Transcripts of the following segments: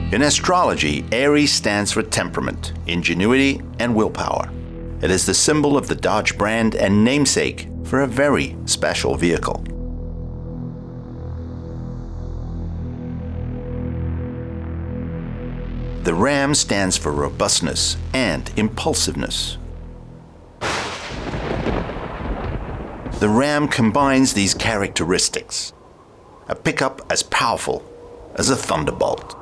In astrology, Aries stands for temperament, ingenuity, and willpower. It is the symbol of the Dodge brand and namesake for a very special vehicle. The Ram stands for robustness and impulsiveness. The Ram combines these characteristics. A pickup as powerful as a thunderbolt.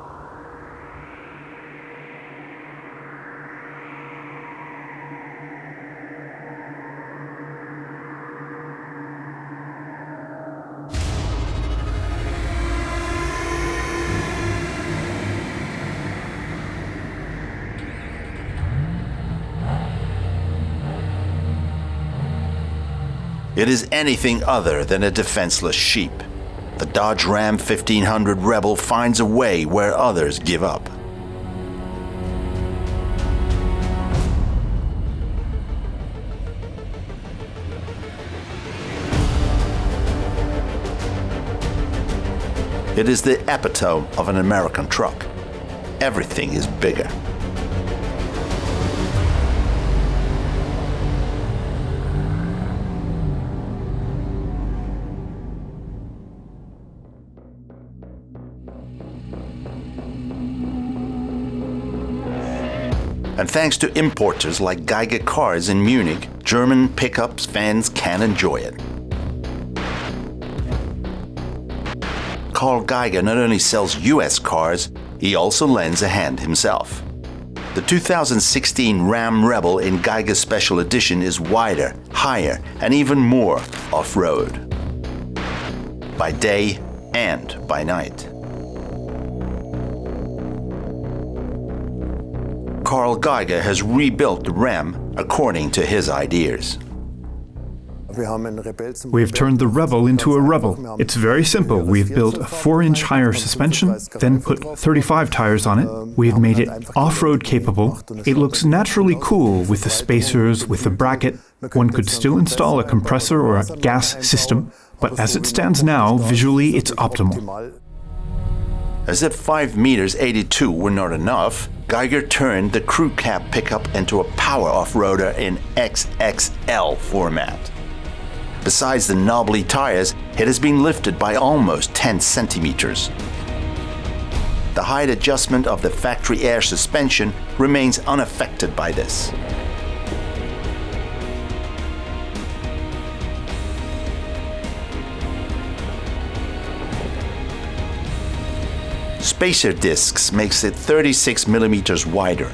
It is anything other than a defenseless sheep. The Dodge Ram 1500 Rebel finds a way where others give up. It is the epitome of an American truck. Everything is bigger. And thanks to importers like Geiger Cars in Munich, German pickup fans can enjoy it. Carl Geiger not only sells US cars, he also lends a hand himself. The 2016 Ram Rebel in Geiger Special Edition is wider, higher, and even more off-road. By day and by night. Carl Geiger has rebuilt the Ram according to his ideas. We've turned the Rebel into a Rebel. It's very simple. We've built a 4-inch higher suspension, then put 35 tires on it. We've made it off-road capable. It looks naturally cool with the spacers, with the bracket. One could still install a compressor or a gas system, but as it stands now, visually it's optimal. As if 5 meters 82 were not enough, Geiger turned the crew cab pickup into a power off-roader in XXL format. Besides the knobbly tires, it has been lifted by almost 10 centimeters. The height adjustment of the factory air suspension remains unaffected by this. Spacer discs makes it 36 millimeters wider.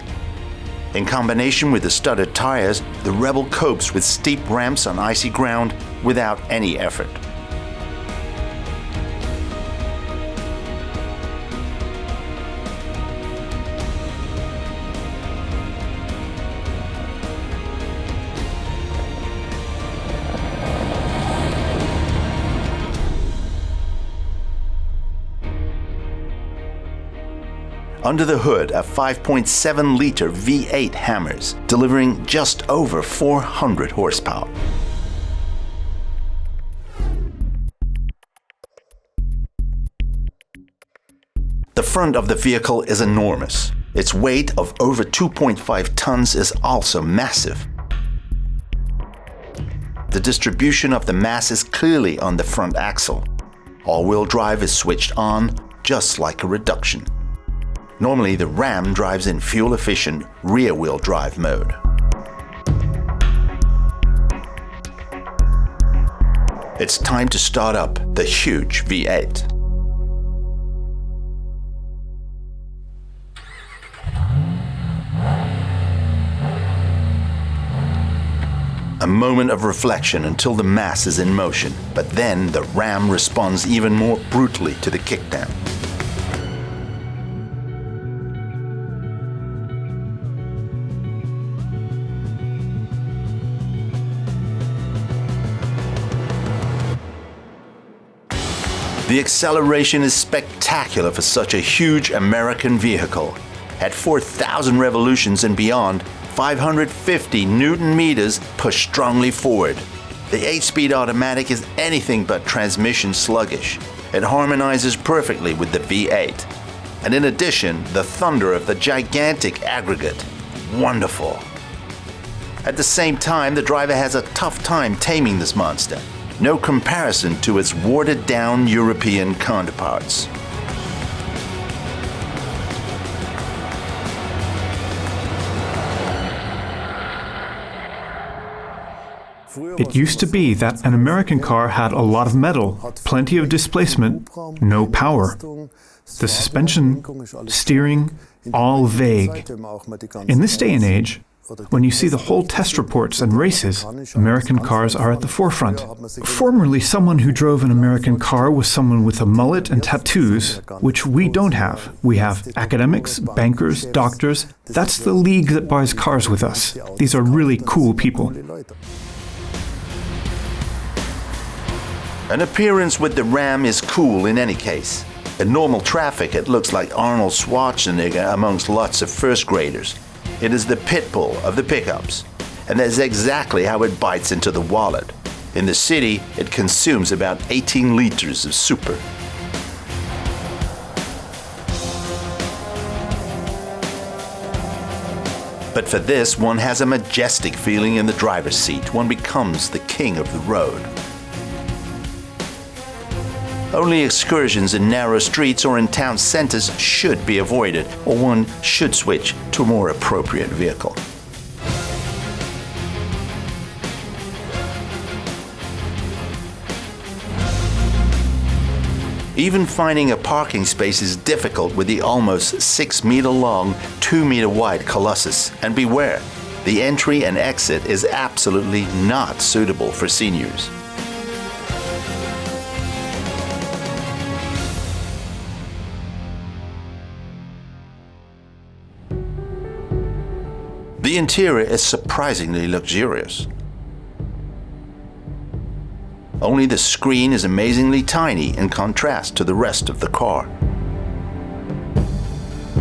In combination with the studded tires, the Rebel copes with steep ramps on icy ground without any effort. Under the hood, a 5.7-liter V8 hammers, delivering just over 400 horsepower. The front of the vehicle is enormous. Its weight of over 2.5 tons is also massive. The distribution of the mass is clearly on the front axle. All-wheel drive is switched on, just like a reduction. Normally, the Ram drives in fuel-efficient rear-wheel drive mode. It's time to start up the huge V8. A moment of reflection until the mass is in motion, but then the Ram responds even more brutally to the kickdown. The acceleration is spectacular for such a huge American vehicle. At 4,000 revolutions and beyond, 550 Newton meters push strongly forward. The 8-speed automatic is anything but transmission sluggish. It harmonizes perfectly with the V8. And in addition, the thunder of the gigantic aggregate. Wonderful. At the same time, the driver has a tough time taming this monster. No comparison to its watered-down European counterparts. It used to be that an American car had a lot of metal, plenty of displacement, no power. The suspension, steering, all vague. In this day and age, when you see the whole test reports and races, American cars are at the forefront. Formerly, someone who drove an American car was someone with a mullet and tattoos, which we don't have. We have academics, bankers, doctors. That's the league that buys cars with us. These are really cool people. An appearance with the Ram is cool in any case. In normal traffic, it looks like Arnold Schwarzenegger amongst lots of first graders. It is the pit bull of the pickups, and that's exactly how it bites into the wallet. In the city, it consumes about 18 liters of super. But for this, one has a majestic feeling in the driver's seat. One becomes the king of the road. Only excursions in narrow streets or in town centers should be avoided, or one should switch to a more appropriate vehicle. Even finding a parking space is difficult with the almost 6-meter long, 2-meter wide Colossus. And beware, the entry and exit is absolutely not suitable for seniors. The interior is surprisingly luxurious. Only the screen is amazingly tiny in contrast to the rest of the car.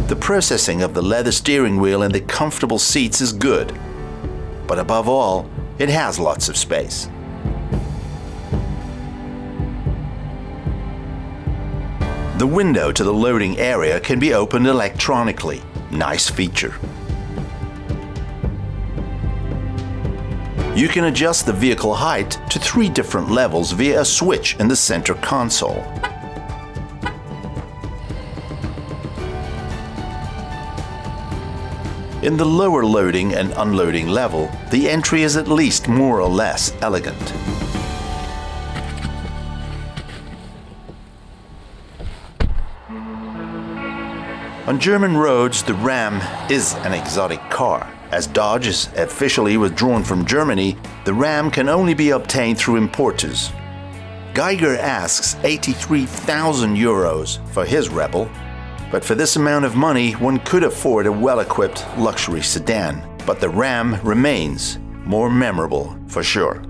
The processing of the leather steering wheel and the comfortable seats is good, but above all, it has lots of space. The window to the loading area can be opened electronically. Nice feature. You can adjust the vehicle height to 3 different levels via a switch in the center console. In the lower loading and unloading level, the entry is at least more or less elegant. On German roads, the Ram is an exotic car. As Dodge is officially withdrawn from Germany, the Ram can only be obtained through importers. Geiger asks 83,000 euros for his Rebel, but for this amount of money, one could afford a well-equipped luxury sedan. But the Ram remains more memorable for sure.